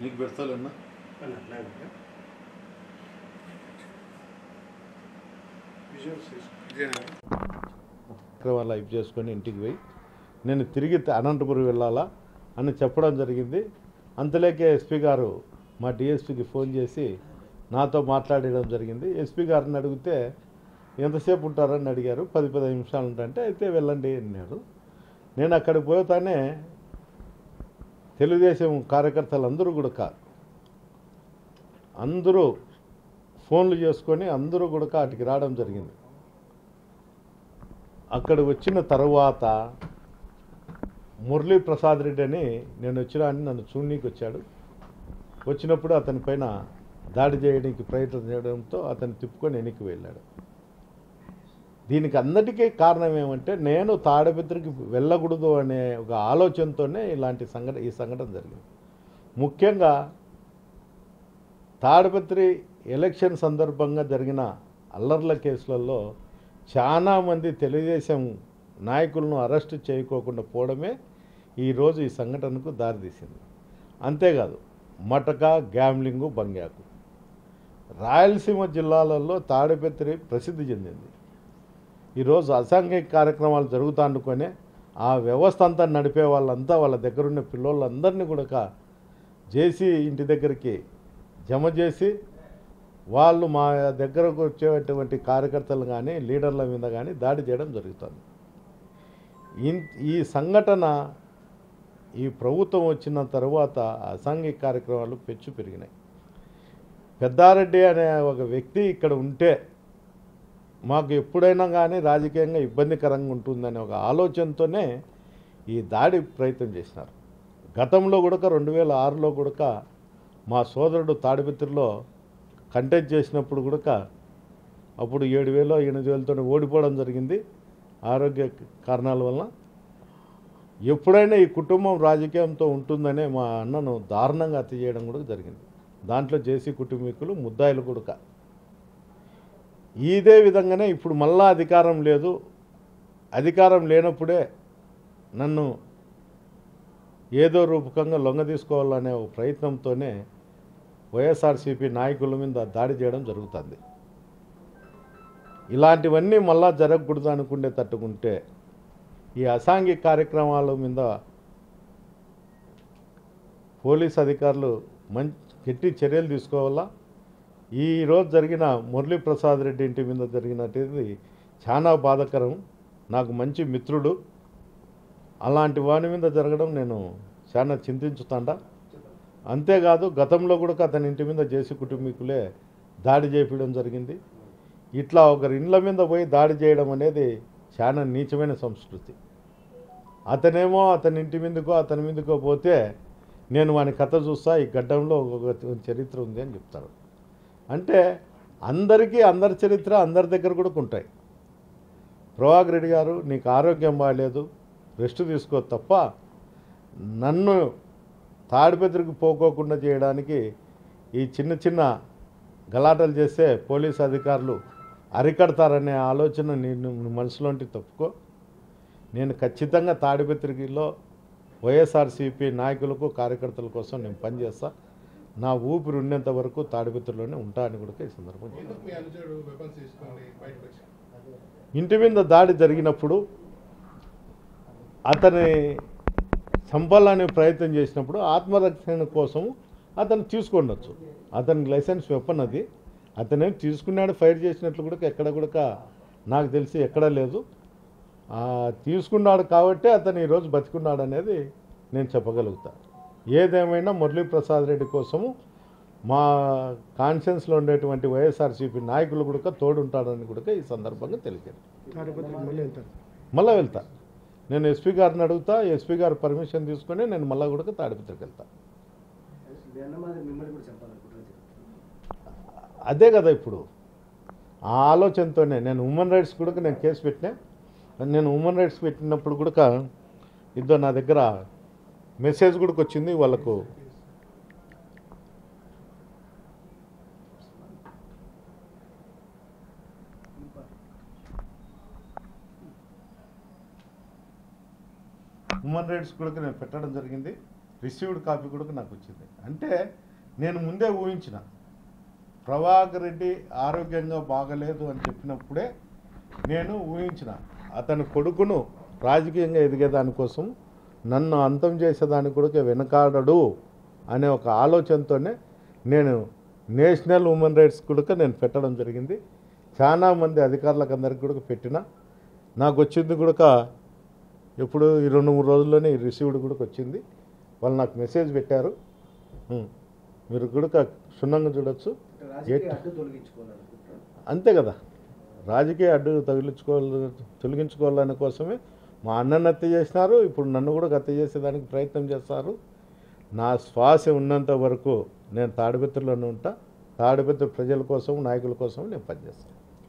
నీకు పెడతాలన్నా లైఫ్ చేసుకొని ఇంటికి పోయి నేను తిరిగి అనంతపురం వెళ్ళాలా అని చెప్పడం జరిగింది. అంతలేకే ఎస్పీ గారు మా డిఎస్పీకి ఫోన్ చేసి నాతో మాట్లాడడం జరిగింది. ఎస్పీ గారిని అడిగితే ఎంతసేపు ఉంటారని అడిగారు. 10-15 నిమిషాలు ఉంటాయంటే అయితే వెళ్ళండి అన్నాడు. నేను అక్కడికి పోతానే తెలుగుదేశం కార్యకర్తలు అందరూ కూడా అందరూ ఫోన్లు చేసుకొని అందరూ కూడా అటుకి రావడం జరిగింది. అక్కడ వచ్చిన తర్వాత మురళీ ప్రసాద్ రెడ్డి అని నేను వచ్చినా అని నన్ను చూడనీకి వచ్చాడు. వచ్చినప్పుడు అతని పైన దాడి చేయడానికి ప్రయత్నం చేయడంతో అతను తిప్పుకొని వెనక్కి వెళ్ళాడు. దీనికి అందరికీ కారణం ఏమంటే నేను తాడిపత్రికి వెళ్ళకూడదు అనే ఒక ఆలోచనతోనే ఈ సంఘటన జరిగింది. ముఖ్యంగా తాడిపత్రి ఎలక్షన్ సందర్భంగా జరిగిన అల్లర్ల కేసులలో చాలామంది తెలుగుదేశం నాయకులను అరెస్టు చేయకోకుండా పోవడమే ఈరోజు ఈ సంఘటనకు దారితీసింది. అంతేకాదు మటక, గ్యామ్లింగు, బంగ్యాకు రాయలసీమ జిల్లాలలో తాడిపత్రి ప్రసిద్ధి చెందింది. ఈరోజు అసాంఘిక కార్యక్రమాలు జరుగుతానుకొనే ఆ వ్యవస్థ అంతా నడిపే వాళ్ళంతా వాళ్ళ దగ్గరున్న పిల్లోళ్ళందరినీ కూడా జేసీ ఇంటి దగ్గరికి జమ చేసి వాళ్ళు మా దగ్గరకు వచ్చేటువంటి కార్యకర్తలు కానీ లీడర్ల మీద కానీ దాడి చేయడం జరుగుతుంది. ఈ సంఘటన ఈ ప్రభుత్వం వచ్చిన తర్వాత అసాంఘిక కార్యక్రమాలు పెరిగినాయి. పెద్దారెడ్డి అనే ఒక వ్యక్తి ఇక్కడ ఉంటే మాకు ఎప్పుడైనా కానీ రాజకీయంగా ఇబ్బందికరంగా ఉంటుందనే ఒక ఆలోచనతోనే ఈ దాడి ప్రయత్నం చేసినారు. గతంలో కూడా 2006లో కూడా మా సోదరుడు తాడిపత్రిలో కంటెస్ట్ చేసినప్పుడు కూడా అప్పుడు 7,000-8,000తో ఓడిపోవడం జరిగింది ఆరోగ్య కారణాల వల్ల. ఎప్పుడైనా ఈ కుటుంబం రాజకీయంతో ఉంటుందనే మా అన్నను దారుణంగా హత్య చేయడం కూడా జరిగింది. దాంట్లో జేసీ కుటుంబీకులు ముద్దాయిలు కూడా. ఇదే విధంగానే ఇప్పుడు మళ్ళా అధికారం లేదు, అధికారం లేనప్పుడే నన్ను ఏదో రూపకంగా లొంగ తీసుకోవాలనే ఒక ప్రయత్నంతోనే వైఎస్ఆర్సీపీ నాయకుల మీద దాడి చేయడం జరుగుతుంది. ఇలాంటివన్నీ మళ్ళా జరగకూడదు అనుకుంటే తట్టుకుంటే ఈ అసాంఘిక కార్యక్రమాల మీద పోలీస్ అధికారులు గట్టి చర్యలు తీసుకోవాలా. ఈరోజు జరిగిన మురళీ ప్రసాద్ రెడ్డి ఇంటి మీద జరిగినది చాలా బాధాకరం. నాకు మంచి మిత్రుడు, అలాంటి వాని మీద జరగడం నేను చాలా చింతించుతాండా. అంతేకాదు గతంలో కూడా అతని ఇంటి మీద జేసీ కుటుంబీకులే దాడి చేయడం జరిగింది. ఇట్లా ఒకరి ఇండ్ల మీద పోయి దాడి చేయడం అనేది చాలా నీచమైన సంస్కృతి. అతనేమో అతని ఇంటి మీదకో పోతే నేను వాని కథ చూస్తా, ఈ గడ్డంలో ఒక చరిత్ర ఉంది అని చెప్తారు. అంటే అందరికీ అందరి చరిత్ర అందరి దగ్గర కూడా ఉంటాయి. ప్రభాకర్ రెడ్డి గారు నీకు ఆరోగ్యం బాగాలేదు, రెస్ట్ తీసుకో తప్ప నన్ను తాడిపత్రికి పోకోకుండా చేయడానికి ఈ చిన్న గలాటలు చేస్తే పోలీసు అధికారులు అరికడతారనే ఆలోచన నేను మనసులోంటి తప్పుకో. నేను ఖచ్చితంగా తాడిపత్రిలో వైఎస్ఆర్సీపీ నాయకులకు కార్యకర్తల కోసం నేను పనిచేస్తా. నా ఊపిరి ఉన్నంత వరకు తాడిపత్రిలోనే ఉంటా అని కూడా ఈ సందర్భంగా ఇంటి మీద దాడి జరిగినప్పుడు అతని చంపాలని ప్రయత్నం చేసినప్పుడు ఆత్మరక్షణ కోసం అతను తీసుకొనొచ్చు. అతనికి లైసెన్స్ వెపన్ అది. అతనేం తీసుకున్నాడు, ఫైర్ చేసినట్లు కూడా ఎక్కడ కూడా నాకు తెలిసి ఎక్కడా లేదు. తీసుకున్నాడు కాబట్టి అతను ఈరోజు బతికున్నాడు అనేది నేను చెప్పగలుగుతా. ఏదేమైనా మురళీ ప్రసాద్ రెడ్డి కోసము మా కాన్షియన్స్లో ఉండేటువంటి వైఎస్ఆర్సీపీ నాయకులు కూడా తోడుంటాడని కూడా ఈ సందర్భంగా తెలియదు. మళ్ళీ వెళ్తా. నేను ఎస్పీ గారిని అడుగుతా, ఎస్పీ గారు పర్మిషన్ తీసుకొని నేను మళ్ళీ కూడా తాడిపత్రికి వెళ్తా. అదే కదా ఇప్పుడు ఆ ఆలోచనతోనే నేను హ్యూమన్ రైట్స్ కూడా నేను కేసు పెట్టినా. నేను హ్యూమన్ రైట్స్ పెట్టినప్పుడు కూడా ఇద్దరు నా దగ్గర మెసేజ్ కూడా వచ్చింది వాళ్ళకు. హ్యూమన్ రైట్స్ కూడా నేను పెట్టడం జరిగింది. రిసీవ్డ్ కాపీ కూడా నాకు వచ్చింది. అంటే నేను ముందే ఊహించిన ప్రభాకర్ రెడ్డి ఆరోగ్యంగా బాగలేదు అని చెప్పినప్పుడే నేను ఊహించిన అతని కొడుకును రాజకీయంగా ఎదిగేదానికోసం నన్ను అంతం చేసేదానికి కూడా వెనకాడడు అనే ఒక ఆలోచనతోనే నేను నేషనల్ హ్యూమన్ రైట్స్ కూడా నేను పెట్టడం జరిగింది. చాలామంది అధికారులకు అందరికి కూడా పెట్టిన నాకు వచ్చింది కూడా ఎప్పుడు ఈ 2-3 రోజుల్లోనే ఈ రిసీవ్డ్ కూడా వచ్చింది. వాళ్ళు నాకు మెసేజ్ పెట్టారు, మీరు కూడా క్షుణ్ణంగా చూడొచ్చు. అంతే కదా, రాజకీయ అడ్డు తొలగించుకోవాలని కోసమే మా అన్నను హత్య చేసినారు, ఇప్పుడు నన్ను కూడా హత్య చేసేదానికి ప్రయత్నం చేస్తారు. నా శ్వాస ఉన్నంత వరకు నేను తాడిపత్రిలోనే ఉంటా. తాడిపత్రి ప్రజల కోసం, నాయకుల కోసం నేను పనిచేస్తాను.